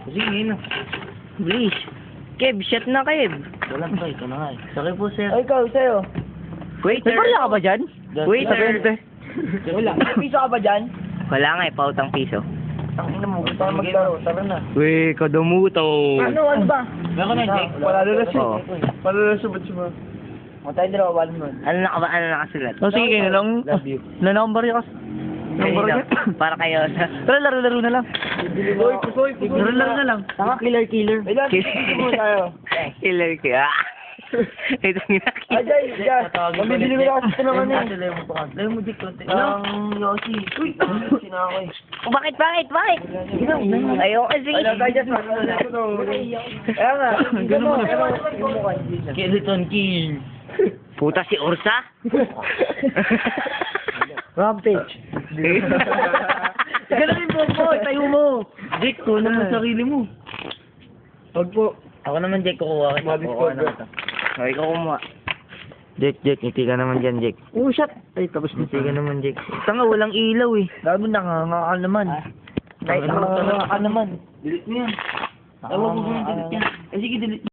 Sige, yun na. Bilis. Kev, shot na Kev. Wala pa, ito na nga eh. Sorry po, sir. Ay, ikaw, sa'yo. Waiter. May barya ka ba dyan? Waiter. Wala. Piso ka ba dyan? Wala nga eh, pautang piso. Tangina mo, kung tayo maglaro, tara na. Uy, kadumuto. Ano ba? Meron na, Jake. Palalulas Oo. Palalulas ba siya? O tayo dalawa, wala mo. Ano nakasulat? Oh, sige, kayo na lang. Love you. Nanakambari ka. Kanina, para kayo sa... Tara, laro-laro na lang. Pusoy. Laro-laro na lang. Tanga, killer. Ilan, mo tayo. Killer ka. Ito Ay, Jay, mabibili mo lang kasi naman eh. Layo mo, Jake. Ang Yossi. Uy, sinako eh. Bakit? Ayoko kasi. Ay, just Kaya nga, ganun mo. Skeleton King. Puta si Ursa. Rampage. Ganun mo po, tayo mo. Jake, kunan mo sarili mo. Huwag po. Ako naman, Jake, kukuha kita. Madiscord ka. Okay, ikaw kumuha. Jake, ngiti ka naman dyan, Jake. Oh, shot. Ay, tapos Ngiti ka naman, Jake. Tanga, walang ilaw eh. Gago nakanganga ka naman. Kahit nakanganga ka naman. Delete mo yan. Ewan ko kung delete yan. Eh, sige, delete